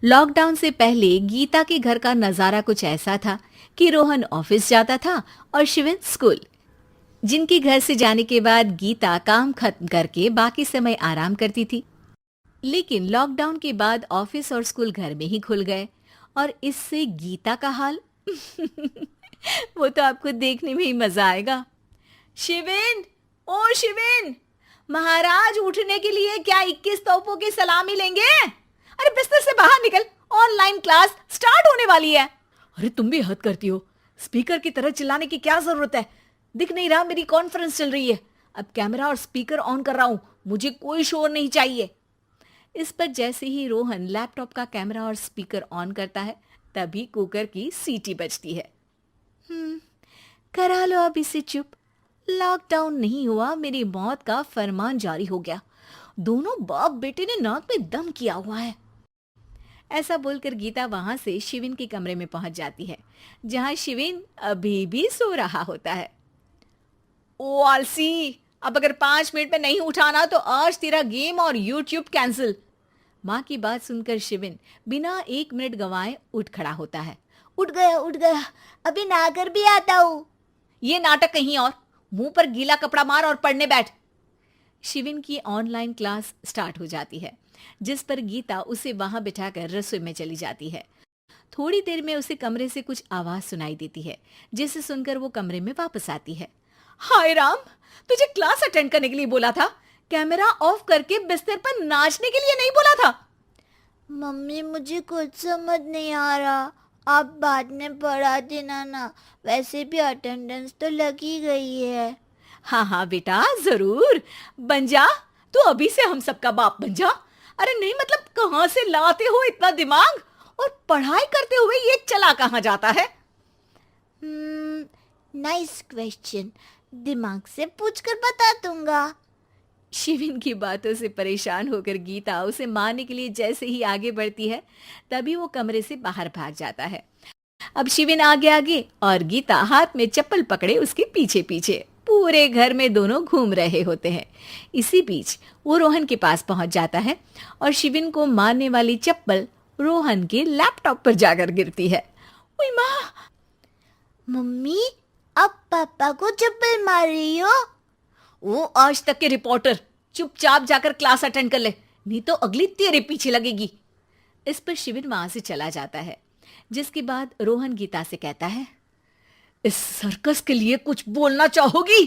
Lockdown से पहले गीता के घर का नजारा कुछ ऐसा था कि रोहन ऑफिस जाता था और शिविन स्कूल। जिनके घर से जाने के बाद गीता काम खत्म करके बाकी समय आराम करती थी। लेकिन लॉकडाउन के बाद ऑफिस और स्कूल घर में ही खुल गए और इससे गीता का हाल वो तो आपको देखने में ही मजा आएगा। शिविन, ओ शिविन, महाराज उठने के लिए क्या 21 तोपों की सलामी लेंगे? अरे बिस्तर से बाहर निकल, ऑनलाइन क्लास स्टार्ट होने वाली है। अरे तुम भी हद करती हो, स्पीकर की तरह चिल्लाने की क्या जरूरत है? दिख नहीं रहा मेरी कॉन्फ्रेंस चल रही है। अब कैमरा और स्पीकर ऑन कर रहा हूं, मुझे कोई शोर नहीं चाहिए। इस पर जैसे ही रोहन लैपटॉप का कैमरा और स्पीकर ऑन करता है तभी कुकर की सीटी बजती है। करा लो अब इसे चुप। लॉकडाउन नहीं हुआ, मेरी मौत का फरमान जारी हो गया। दोनों बाप बेटे ने नाक में दम किया हुआ है। ऐसा बोलकर गीता वहां से शिविन के कमरे में पहुंच जाती है, जहां शिविन अभी भी सो रहा होता है। ओ आलसी, अब अगर 5 मिनट में नहीं उठाना तो आज तेरा गेम और यूट्यूब कैंसिल। माँ की बात सुनकर शिविन बिना 1 मिनट गंवाए उठ खड़ा होता है। उठ गया, अभी नहाकर भी आता हूँ। ये नाटक कहीं और, मुंह पर गीला कपड़ा मार और पढ़ने बैठ। शिविन की ऑनलाइन क्लास स्टार्ट हो जाती है, जिस पर गीता उसे वहां बिठाकर रसोई में चली जाती है। थोड़ी देर में उसे कमरे से कुछ आवाज सुनाई देती है, जिसे सुनकर वो कमरे में वापस आती है। हाय राम, तुझे क्लास अटेंड करने के लिए बोला था, कैमरा ऑफ करके बिस्तर पर नाचने के लिए नहीं बोला था। मम्मी मुझे कुछ समझ नहीं आ रहा, आप बाद में पढ़ा देना ना, वैसे भी अटेंडेंस तो लगी गई है। हाँ हाँ बेटा, जरूर बन जा। तू अभी से हम सबका बाप बन जा। अरे नहीं मतलब कहाँ से लाते हो इतना दिमाग, और पढ़ाई करते हुए ये चला कहाँ जाता है? नाइस क्वेश्चन, दिमाग से पूछकर बता दूंगा। शिविन की बातों से परेशान होकर गीता उसे मारने के लिए जैसे ही आगे बढ़ती है तभी वो कमरे से बाहर भाग जाता है। अब शिविन आगे आगे और गीता हाथ में चप्पल पकड़े उसके पीछे पीछे पूरे घर में दोनों घूम रहे होते हैं। इसी बीच वो रोहन के पास पहुंच जाता है और शिविन को मारने वाली चप्पल रोहन के लैपटॉप पर जाकर गिरती है। ओए माँ! मम्मी, अब पापा को चप्पल मार रही हो? वो आज तक के रिपोर्टर, चुपचाप जाकर क्लास अटेंड कर ले, नहीं तो अगली तेरे पीछे लगेगी। इस पर शिविन वहां से चला जाता है, जिसके बाद रोहन गीता से कहता है, इस सर्कस के लिए कुछ बोलना चाहोगी?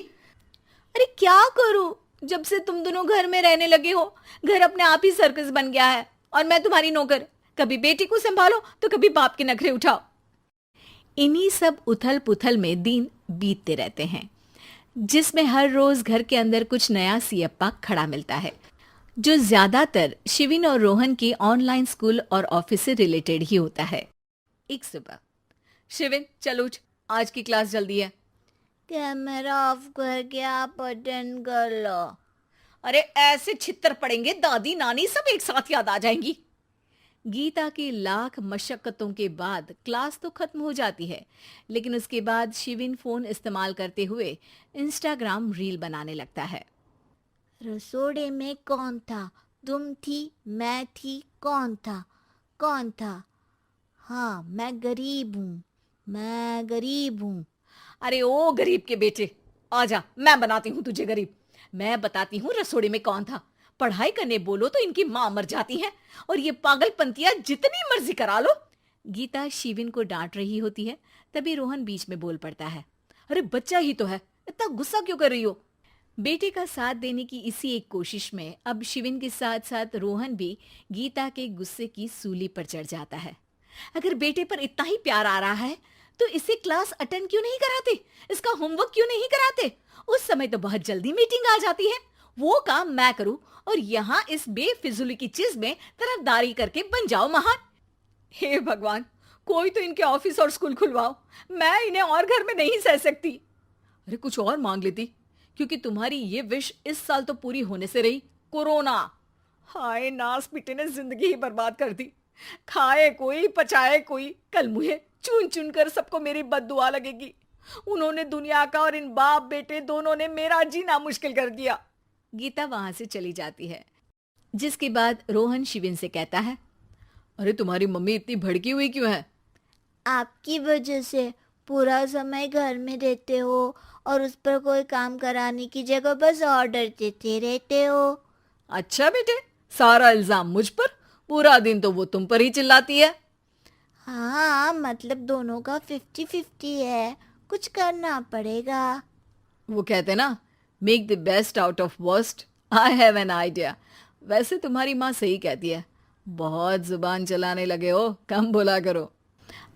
अरे क्या करूं, जब से तुम दोनों घर में रहने लगे हो, घर अपने आप ही सर्कस बन गया है और मैं तुम्हारी नौकर। कभी बेटी को संभालो तो कभी बाप के नखरे उठाओ। इन्हीं सब उथल पुथल में दिन बीतते रहते हैं, जिसमें हर रोज घर के अंदर कुछ नया सियप्पा खड़ा मिलता है, जो ज्यादातर शिविन और रोहन के ऑनलाइन स्कूल और ऑफिस से रिलेटेड ही होता है। एक सुबह, शिविन चल उठ, आज की क्लास जल्दी है। कैमरा ऑफ करके आप अटेंड कर लो। अरे ऐसे छित्तर पड़ेंगे, दादी नानी सब एक साथ याद आ जाएंगी। गीता की लाख मशक्कतों के बाद क्लास तो खत्म हो जाती है, लेकिन उसके बाद शिविन फोन इस्तेमाल करते हुए इंस्टाग्राम रील बनाने लगता है। रसोड़े में कौन था? तुम थी, मैं थी, कौन था? कौन था? हाँ, मैं गरीब हूँ, मैं गरीब हूँ। अरे ओ गरीब के बेटे, आजा, मैं बनाती हूँ तुझे गरीब। मैं बताती हूँ रसोड़े में कौन था। पढ़ाई करने बोलो तो इनकी माँ मर जाती है, और ये पागलपंतियां जितनी मर्जी करा लो। गीता शिविन को डांट रही होती है, तभी रोहन बीच में बोल पड़ता है। अरे बच्चा ही तो है, इतना गुस्सा क्यों कर रही हो? बेटे का साथ देने की इसी एक कोशिश में अब शिविन के साथ साथ रोहन भी गीता के गुस्से की सूली पर चढ़ जाता है। अगर बेटे पर इतना ही प्यार आ रहा है तो इसे क्लास अटेंड क्यों नहीं कराते, इसका होमवर्क क्यों नहीं कराते? उस समय तो बहुत जल्दी मीटिंग आ जाती है, वो काम मैं करूं और यहाँ इस बेफिजुली की चीज में तरफदारी करके बन जाओ महान। हे भगवान, कोई तो इनके ऑफिस और स्कूल खुलवाओ, मैं इन्हें और घर में नहीं सह सकती। अरे कुछ और मांग लेती, क्योंकि तुम्हारी ये विश इस साल तो पूरी होने से रही, कोरोना। हाय नास बेटे ने जिंदगी ही बर्बाद कर दी। खाए कोई पचाए कोई, कल मुझे चुन चुन कर सबको मेरी बद्दुआ लगेगी। उन्होंने दुनिया का और इन बाप बेटे दोनों ने मेरा जीना मुश्किल कर दिया। गीता वहां से चली जाती है, जिसके बाद रोहन शिविन से कहता है, अरे तुम्हारी मम्मी इतनी भड़की हुई क्यों है? आपकी वजह से पूरा समय घर में रहते हो और उस पर कोई काम कराने की जगह बस ऑर्डर देते रहते हो। अच्छा बेटे, सारा इल्जाम मुझ पर? पूरा दिन तो वो तुम पर ही चिल्लाती है। हाँ, मतलब दोनों का 50-50 है, कुछ करना पड़ेगा। वो कहते ना, make the best out of worst. I have an idea. वैसे तुम्हारी माँ सही कहती है, बहुत जुबान चलाने लगे हो, कम बोला करो।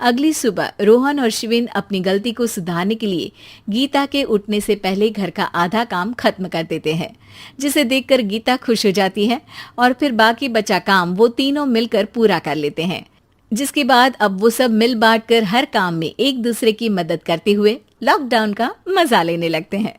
अगली सुबह रोहन और शिविन अपनी गलती को सुधारने के लिए गीता के उठने से पहले घर का आधा काम खत्म कर देते हैं, जिसे देखकर गीता खुश हो जाती है और फिर बाकी बचा काम वो तीनों मिलकर पूरा कर लेते हैं। जिसके बाद अब वो सब मिल बांट कर हर काम में एक दूसरे की मदद करते हुए लॉकडाउन का मजा लेने लगते हैं।